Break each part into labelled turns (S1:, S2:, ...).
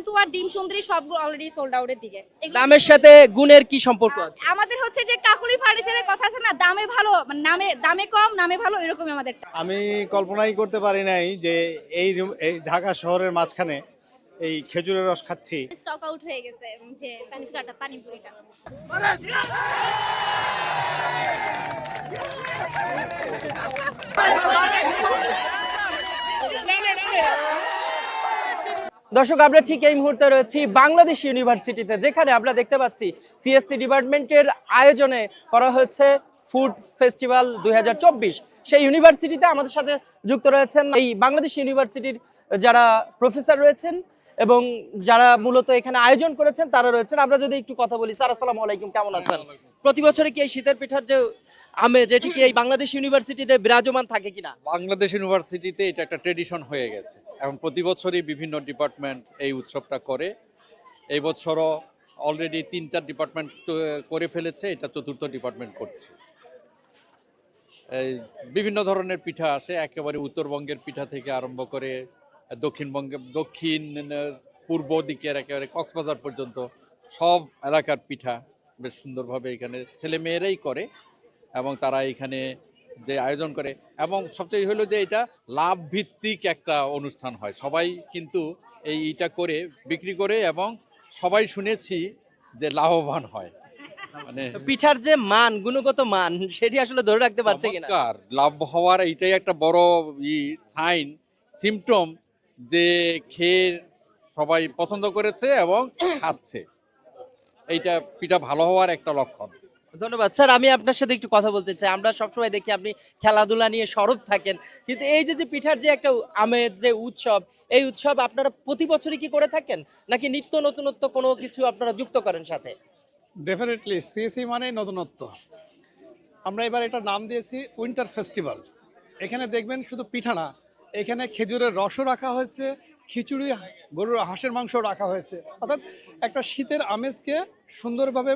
S1: পান্তুয়া, ডিম সুন্দরী সবগুলো অলরেডি সোল্ড আউটের দিকে।
S2: দামের সাথে গুণের কি সম্পর্ক আছে?
S1: আমাদের হচ্ছে যে কাকুলি ফার্নিচারের কথা আছে না, দামে ভালো মানে দামে কম নামে ভালো, এরকমই আমাদেরটা।
S3: আমি কল্পনাই করতে পারি নাই যে এই ঢাকা শহরের মাঝখানে এই খেজুরের রস খাচ্ছি।
S1: স্টক আউট হয়ে গেছে যে ফুচকাটা, পানিপুরিটা।
S2: দর্শক, আমরা ঠিক এই মুহূর্তে রয়েছি বাংলাদেশ ইউনিভার্সিটিতে, যেখানে আমরা দেখতে পাচ্ছি সিএসসি ডিপার্টমেন্টের আয়োজনে করা হয়েছে ফুড ফেস্টিভ্যাল 2024। সেই ইউনিভার্সিটিতে আমাদের সাথে যুক্ত রয়েছেন এই বাংলাদেশ ইউনিভার্সিটির যারা প্রফেসর রয়েছেন এবং যারা মূলত এখানে আয়োজন করেছেন তারা রয়েছেন। আমরা যদি একটু কথা বলি, স্যার আসসালামু আলাইকুম, কেমন আছেন? প্রতি বছরে কি এই শীতের পিঠার যে আমেজ, এটি কি এই বাংলাদেশ ইউনিভার্সিটিতে বিরাজমান থাকে কিনা?
S4: বাংলাদেশ ইউনিভার্সিটিতে এটা একটা ট্রেডিশন হয়ে গেছে এবং প্রতি বছরই বিভিন্ন ডিপার্টমেন্ট এই উৎসবটা করে। এই বছরও অলরেডি 3টা ডিপার্টমেন্ট করে ফেলেছে, এটা 4র্থ ডিপার্টমেন্ট করছে। এই বিভিন্ন ধরনের পিঠা আসে, একেবারে উত্তরবঙ্গের পিঠা থেকে আরম্ভ করে দক্ষিণ পূর্ব দিকের একেবারে কক্সবাজার পর্যন্ত সব এলাকার পিঠা বেশ সুন্দরভাবে এখানে ছেলে মেয়েরাই করে এবং তারা এখানে যে আয়োজন করে। এবং সবচেয়ে হলো যে এটা লাভ ভিত্তিক একটা অনুষ্ঠান হয়, সবাই কিন্তু এইটা করে বিক্রি করে এবং সবাই শুনেছি যে লাভবান হয়। মানে
S2: পিঠার যে মান, গুণগত মান, সেটি আসলে ধরে রাখতে পারছে কিনা?
S4: চমৎকার লাভ হওয়ার এইটাই একটা বড় সাইন, সিম্পটম যে খেয়ে সবাই পছন্দ করেছে এবং খাচ্ছে। এইটা পিঠা ভালো হওয়ার একটা লক্ষণ।
S2: ধন্যবাদ স্যার। আমি আপনার সাথে একটু কথা বলতে চাই। আমরা সবসময় দেখি আপনি খেলাধুলা নিয়ে সরব থাকেন, কিন্তু এই যে পিঠার যে একটা আমেজ, যে উৎসব, এই উৎসব আপনারা প্রতি বছরই কি করে থাকেন, নাকি নিত্য নতুনত্ব কোনো কিছু আপনারা যুক্ত করেন সাথে?
S5: ডেফিনেটলি সিএসি মানে নতুনত্ব। আমরা এবার এটা নাম দিয়েছি উইন্টার ফেস্টিভ্যাল। এখানে দেখবেন শুধু পিঠা না, এখানে খেজুরের রসও রাখা হয়েছে, খিচুড়ি, গরুর হাঁসের মাংস রাখা হয়েছে। অর্থাৎ একটা শীতের আমেজকে সুন্দরভাবে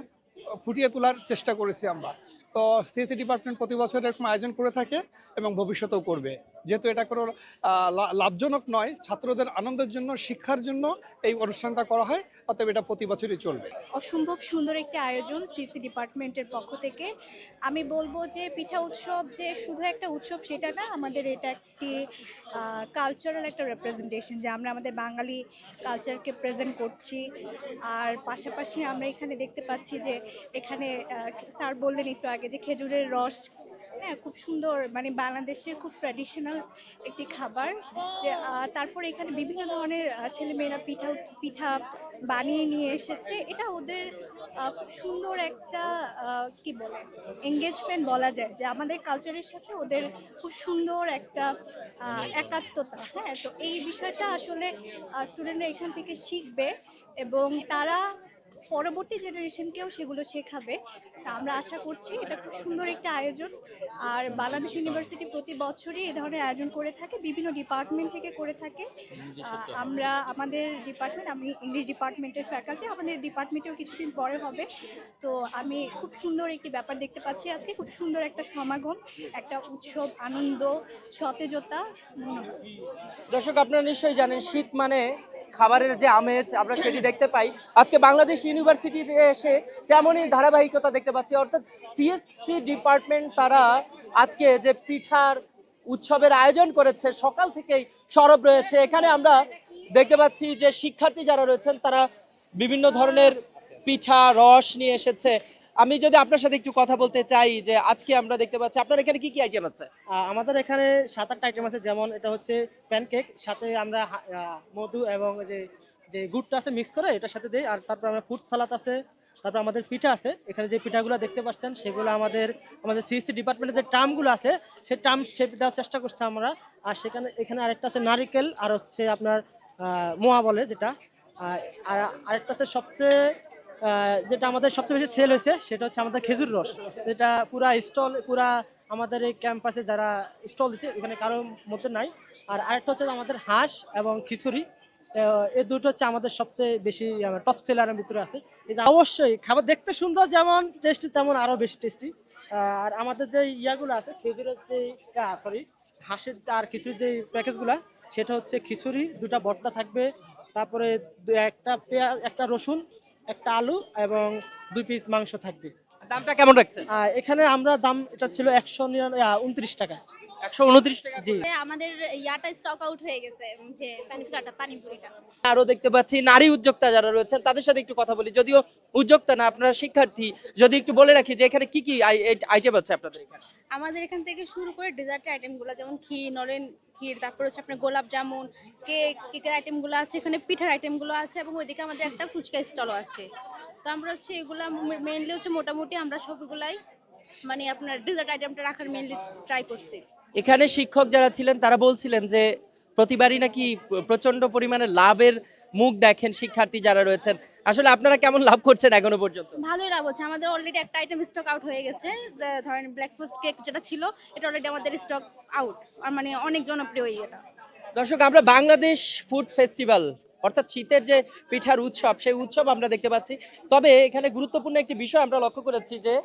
S5: ফুটিয়ে তোলার চেষ্টা করেছি আমরা। তো সিএসি ডিপার্টমেন্ট প্রতি বছর এরকম আয়োজন করে থাকে এবং ভবিষ্যতেও করবে। যেহেতু এটা কোনো লাভজনক নয়, ছাত্রদের আনন্দের জন্য, শিক্ষার জন্য এই অনুষ্ঠানটা করা হয়, অতএব এটা প্রতি বছরই চলবে।
S1: অসম্ভব সুন্দর একটি আয়োজন সিসি ডিপার্টমেন্টের পক্ষ থেকে। আমি বলবো যে পিঠা উৎসব যে শুধু একটা উৎসব সেটা না, আমাদের এটা একটি কালচারাল একটা রিপ্রেজেন্টেশন, যে আমরা আমাদের বাঙালি কালচারকে প্রেজেন্ট করছি। আর পাশাপাশি আমরা এখানে দেখতে পাচ্ছি যে এখানে স্যার বললেন একটু আগে যে খেজুরের রস, হ্যাঁ, খুব সুন্দর, মানে বাংলাদেশের খুব ট্র্যাডিশনাল একটি খাবার। যে তারপরে এখানে বিভিন্ন ধরনের ছেলেমেয়েরা পিঠা বানিয়ে নিয়ে এসেছে। এটা ওদের খুব সুন্দর একটা কি বলে এঙ্গেজমেন্ট বলা যায়, যে আমাদের কালচারের সাথে ওদের খুব সুন্দর একটা একাত্মতা। হ্যাঁ, তো এই বিষয়টা আসলে স্টুডেন্টরা এখান থেকে শিখবে এবং তারা পরবর্তী জেনারেশনকেও সেগুলো শেখাবে। তা আমরা আশা করছি এটা খুব সুন্দর একটা আয়োজন। আর বাংলাদেশ ইউনিভার্সিটি প্রতি বছরই এই ধরনের আয়োজন করে থাকে, বিভিন্ন ডিপার্টমেন্ট থেকে করে থাকে। আমরা আমাদের ডিপার্টমেন্ট, আমি ইংলিশ ডিপার্টমেন্টের ফ্যাকাল্টি, আমাদের ডিপার্টমেন্টেও কিছুদিন পরে হবে। তো আমি খুব সুন্দর একটি ব্যাপার দেখতে পাচ্ছি আজকে, খুব সুন্দর একটা সমাগম, একটা উৎসব, আনন্দ, সতেজতা।
S2: দর্শক, আপনারা নিশ্চয়ই জানেন শীত মানে খাবারের যে আমেজ আমরা সেটি দেখতে পাই। আজকে বাংলাদেশ ইউনিভার্সিটিতে এসে তেমনই ধারাবাহিকতা দেখতে পাচ্ছি, অর্থাৎ সিএসসি ডিপার্টমেন্ট তারা আজকে যে পিঠার উৎসবের আয়োজন করেছে, সকাল থেকেই সরব রয়েছে। এখানে আমরা দেখতে পাচ্ছি যে শিক্ষার্থী যারা রয়েছেন তারা বিভিন্ন ধরনের পিঠা রস নিয়ে এসেছে। আমি যদি আপনার সাথে একটু কথা বলতে চাই যে আজকে আমরা দেখতে পাচ্ছি আপনার এখানে কি কি আইটেম আছে?
S6: আমাদের এখানে 7-8টা আইটেম আছে। যেমন এটা হচ্ছে প্যানকেক, সাথে আমরা মধু এবং যে যে গুড়টা আছে মিক্স করে এটার সাথে দিই। আর তারপর আমরা ফ্রুট সালাদ আছে, তারপর আমাদের পিঠা আছে। এখানে যে পিঠাগুলো দেখতে পাচ্ছেন সেগুলো আমাদের সিএসসি ডিপার্টমেন্টের যে টার্মগুলো আছে সেই টার্ম শেপ দেওয়ার চেষ্টা করছি আমরা। আর এখানে আরেকটা আছে নারিকেল, আর হচ্ছে আপনার মোয়া বলে যেটা। আর আরেকটা হচ্ছে যেটা আমাদের সবচেয়ে বেশি সেল হয়েছে সেটা হচ্ছে আমাদের খেজুর রস, যেটা পুরা আমাদের এই ক্যাম্পাসে যারা স্টল দিচ্ছে এখানে কারোর মধ্যে নাই। আর আরেকটা হচ্ছে আমাদের হাঁস এবং খিচুড়ি, এই দুটো হচ্ছে আমাদের সবচেয়ে বেশি টপ সেলারের ভিতরে আছে। অবশ্যই খাবার দেখতে সুন্দর যেমন টেস্টি, তেমন আরও বেশি টেস্টি। আর আমাদের যে ইয়াগুলো আছে খেজুরের যে হাঁসের আর খিচুড়ির যে প্যাকেজগুলো, সেটা হচ্ছে খিচুড়ি 2টা ভর্তা থাকবে, তারপরে একটা পেঁয়াজ, একটা রসুন, একটা আলু এবং 2 পিস মাংস থাকবে।
S2: দামটা কেমন রাখছেন?
S6: এখানে আমরা দাম এটা ছিল 129 টাকা।
S2: 129 টাকা।
S6: জি।
S7: আমাদের ইয়াটা স্টক আউট হয়ে গেছে, যে ফুচকাটা পানিপুরিটা।
S2: আরো দেখতে পাচ্ছি নারী উদ্যোক্তা যারা রয়েছেন তাদের সাথে একটু কথা বলি। যদিও উদ্যোক্তা না, আপনারা শিক্ষার্থী, যদি একটু বলে রাখি যে এখানে কি কি আইটেম আছে আপনাদের এখানে।
S7: আমাদের এখান থেকে শুরু করে ডেজার্টের আইটেমগুলো, যেমন ক্ষীর, নলেন ক্ষীর, তারপর হচ্ছে আপনার গোলাপ জামুন, কেকের আইটেমগুলো আছে, এখানে পিঠার আইটেমগুলো আছে, এবং ওইদিকে আমাদের একটা ফুচকা স্টলও আছে। তো আমরা হচ্ছে এগুলা মেইনলি হচ্ছে মোটামুটি আমরা সবগুলাই মানে আপনার ডেজার্ট আইটেমটা রাখার মেইনলি ট্রাই করছি।
S2: এখানে শিক্ষক যারা ছিলেন তারা বলছিলেন যে প্রতিবারই নাকি প্রচন্ড পরিমাণে লাভের মুখ দেখেন শিক্ষার্থী যারা রয়েছেন। আসলে আপনারা কেমন লাভ করছেন এখনো পর্যন্ত?
S7: ভালোই লাভ হচ্ছে। আমাদের অলরেডি একটা আইটেম স্টক আউট হয়ে গেছে, ধরেন ব্ল্যাক ফরেস্ট কেক যেটা ছিল, এটা অলরেডি আমাদের স্টক আউট, আর মানে অনেক জনপ্রিয় এটা।
S2: দর্শক, আমরা বাংলাদেশ ফুড ফেস্টিভ্যাল অর্থাৎ শীতের যে পিঠার উৎসব, সেই উৎসব আমরা দেখতে পাচ্ছি। তবে এখানে গুরুত্বপূর্ণ একটি বিষয় আমরা লক্ষ্য করেছি যে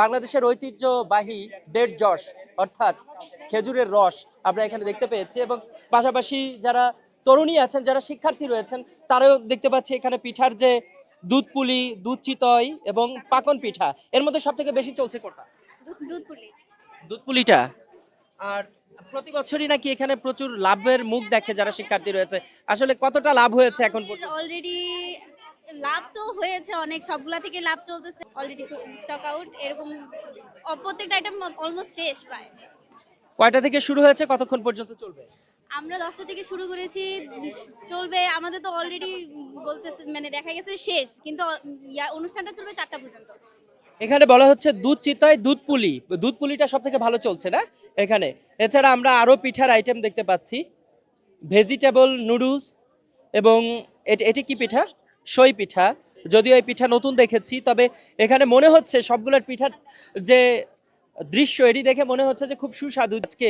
S2: বাংলাদেশের ঐতিহ্যবাহী ডেট যশ অর্থাৎ খেজুরের রস আমরা এখানে দেখতে পেয়েছি, এবং পাশাপাশি যারা তরুণী আছেন, যারা শিক্ষার্থী রয়েছেন, তারাও দেখতে পাচ্ছি এখানে পিঠার যে দুধ পুলি, দুধ চিতই এবং পাকন পিঠা, এর মধ্যে সব থেকে বেশি চলছে কোনটা?
S7: দুধ পুলি।
S2: দুধ পুলিটা। আর প্রতি বছরই নাকি এখানে প্রচুর লাভের মুখ দেখে যারা শিক্ষার্থী রয়েছে। আসলে কতটা লাভ হয়েছে এখন পর্যন্ত?
S7: অলরেডি লাভ তো হয়েছে অনেক, সবগুলা থেকে লাভ চলতেছে, অলরেডি স্টক আউট এরকম প্রত্যেকটা আইটেম অলমোস্ট শেষ প্রায়।
S2: কয়টা থেকে শুরু হয়েছে, কতক্ষণ পর্যন্ত চলবে?
S7: আমরা 10টা থেকে শুরু করেছি, চলবে আমাদের তো অলরেডি বলতেছে মানে দেখা গেছে শেষ, কিন্তু অনুষ্ঠানটা চলবে 4টা পর্যন্ত।
S2: এখানে বলা হচ্ছে দুধ চিতই, দুধ পুলি। দুধ পুলিটা সব থেকে ভালো চলছে না এখানে। এছাড়া আমরা আরো পিঠার আইটেম দেখতে পাচ্ছি, ভেজিটেবল নুডলস, এবং এটি কি পিঠা? সই পিঠা। যদিও এই পিঠা নতুন দেখেছি, তবে এখানে মনে হচ্ছে সবগুলোর পিঠার যে দৃশ্য, এটি দেখে মনে হচ্ছে যে খুব সুস্বাদু। আজকে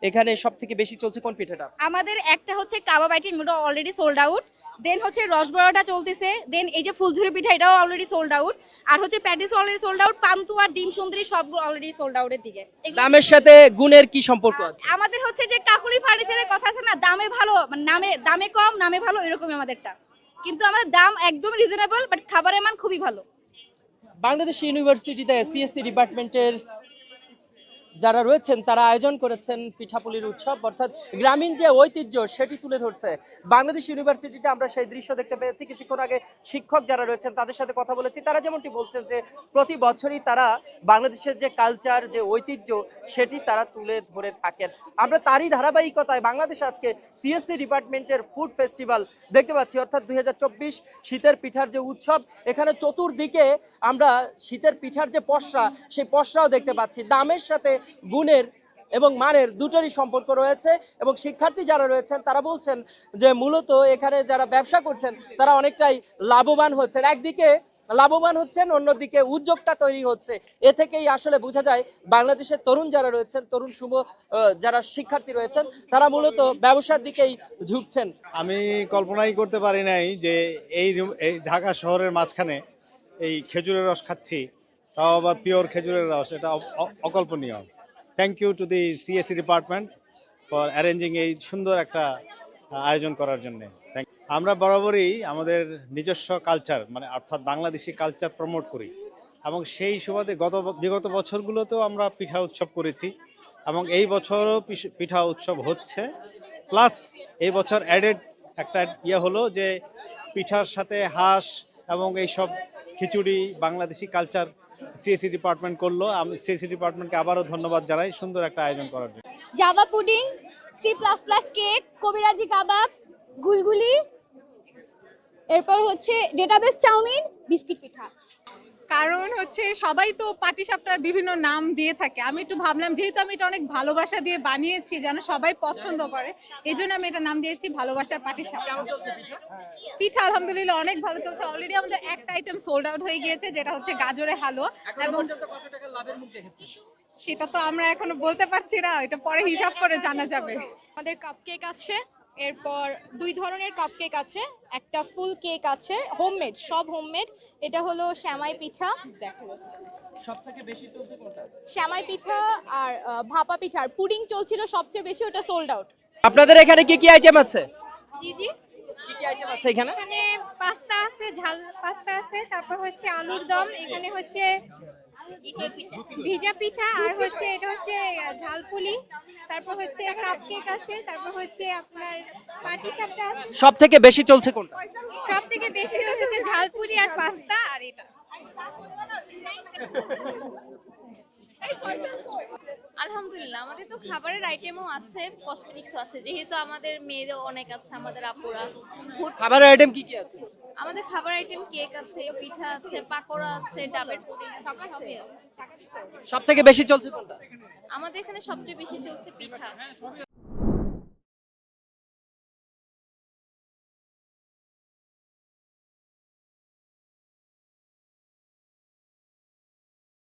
S2: এখানে সব থেকে বেশি চলছে কোন পিঠাটা?
S7: আমাদের একটা হচ্ছে কাবাব আইটেম, ওটা অলরেডি সোল্ড আউট। দেন হচ্ছে রসবড়াটা চলতেছে। দেন এই যে ফুলঝুরি পিঠা, এটাও অলরেডি সোল্ড আউট। আর হচ্ছে patties already sold out. Pantua, ডিম সুন্দরী সব অলরেডি সোল্ড আউটের দিকে।
S2: দামের সাথে গুণের কি সম্পর্ক আছে?
S7: আমাদের হচ্ছে যে কাকুলি ফার্নিচারের কথা আছে না, দামে ভালো মানে দামে কম নামে ভালো, এরকমই আমাদেরটা। কিন্তু আমাদের দাম একদম রিজনেবল, বাট খাবারের মান খুবই ভালো।
S2: বাংলাদেশ ইউনিভার্সিটিতে সিএসসি ডিপার্টমেন্টের যারা রয়েছেন তারা আয়োজন করেছেন পিঠাপুলির উৎসব, অর্থাৎ গ্রামীণ যে ঐতিহ্য সেটি তুলে ধরছে। বাংলাদেশ ইউনিভার্সিটিতে আমরা সেই দৃশ্য দেখতে পেয়েছি। কিছুক্ষণ আগে শিক্ষক যারা রয়েছেন তাদের সাথে কথা বলেছি, তারা যেমনটি বলছেন যে প্রতি বছরই তারা বাংলাদেশের যে কালচার, যে ঐতিহ্য সেটি তারা তুলে ধরে থাকেন। আমরা তারই ধারাবাহিকতায় বাংলাদেশ আজকে সিএসসি ডিপার্টমেন্টের ফুড ফেস্টিভ্যাল দেখতে পাচ্ছি, অর্থাৎ 2024 শীতের পিঠার যে উৎসব। এখানে চতুর্দিকে আমরা শীতের পিঠার যে পসরা, সেই পসরাও দেখতে পাচ্ছি। দামের সাথে গুণের এবং মানের দুটোরই সম্পর্ক রয়েছে, এবং শিক্ষার্থী যারা রয়েছেন তারা বলছেন যে মূলত এখানে যারা ব্যবসা করছেন তারা অনেকটাই লাভবান হচ্ছেন। একদিকে লাভবান হচ্ছেন, অন্যদিকে উদ্যোক্তা তৈরি হচ্ছে। এ থেকেই আসলে বোঝা যায় বাংলাদেশের তরুণ যারা রয়েছেন, তরুণ শুভ যারা শিক্ষার্থী রয়েছেন, তারা মূলত ব্যবসার দিকেই ঝুঁকছেন।
S3: আমি কল্পনাই করতে পারি নাই যে এই ঢাকা শহরের মাঝখানে এই খেজুরের রস খাচ্ছি, তাও আবার পিওর খেজুরের রস, এটা অকল্পনীয়। Thank you to the CSC department for arranging এই সুন্দর একটা আয়োজন করার জন্য। আমরা বরাবরই আমাদের নিজস্ব কালচার মানে অর্থাৎ বাংলাদেশি কালচার প্রমোট করি, এবং সেই সুবাদে বিগত বছরগুলোতেও আমরা পিঠা উৎসব করেছি, এবং এই বছরও পিঠা উৎসব হচ্ছে। প্লাস এই বছর অ্যাডেড একটা হলো যে পিঠার সাথে হাঁস এবং এইসব খিচুড়ি বাংলাদেশি কালচার সিএসসি ডিপার্টমেন্ট করলো। আমি সিএসসি ডিপার্টমেন্টকে আবারও ধন্যবাদ জানাই সুন্দর একটা আয়োজন করার জন্য।
S7: জাভা পুডিং, C++ কেক, কবিরাজি কাবাব, গুলগুলি, এরপর হচ্ছে ডেটাবেস চাউমিন, বিস্কিট পিঠা।
S8: কারণ হচ্ছে সবাই তো পাটিসাপটার বিভিন্ন নাম দিয়ে থাকে, আমি একটু ভাবলাম যেহেতু আমি এটা অনেক ভালোবাসা দিয়ে বানিয়েছি যেন সবাই পছন্দ করে, এই জন্য আমি এটা নাম দিয়েছি ভালোবাসার পাটিসাপটা। পিঠা আলহামদুলিল্লাহ অনেক ভালো চলছে। অলরেডি আমাদের একটা আইটেম সোল্ড আউট হয়ে গিয়েছে, যেটা হচ্ছে গাজরের হালুয়া, এবং সেটা তো আমরা এখনো বলতে পারছি না, এটা পরে হিসাব করে জানা যাবে।
S9: আমাদের কাপকেক আছে, এরপর 2 ধরনের কাপকেক আছে, একটা ফুল কেক আছে হোমমেড, সব হোমমেড। এটা হলো শ্যামাই পিঠা, দেখো
S2: সবথেকে বেশি চলছে কোনটা?
S9: শ্যামাই পিঠা আর ভাপা পিঠা। আর পুডিং চলছিল সবচেয়ে বেশি, ওটা সোল্ড আউট।
S2: আপনাদের এখানে কি কি আইটেম আছে?
S9: জি জি,
S2: কি কি আইটেম আছে এখানে?
S9: এখানে পাস্তা আছে, ঝাল পাস্তা আছে, তারপর হচ্ছে আলুর দম, এখানে হচ্ছে ভিজা পিঠা, আর হচ্ছে এটা হচ্ছে ঝালপুলি, তারপর হচ্ছে কাপকেক আছে, তারপর হচ্ছে আপনার পাটিসাপটা আছে।
S2: সব থেকে বেশি চলছে কোনটা?
S9: সব থেকে বেশি হচ্ছে ঝালপুরি আর পাস্তা আর এটা।
S7: আলহামদুলিল্লাহ, আমাদের তো খাবারের আইটেমও আছে, কসমেটিক্সও আছে, যেহেতু আমাদের মেয়েদের অনেক আছে, আমাদের আপুরা
S2: খাবারের আইটেম কি কি আছে?
S7: আমাদের খাবার আইটেম কেক আছে, পিঠা আছে, পাকোড়া আছে, ডাবের পুডিং আছে, সবই আছে।
S2: সব থেকে বেশি চলছে কোনটা?
S7: আমাদের এখানে সবচেয়ে বেশি চলছে পিঠা।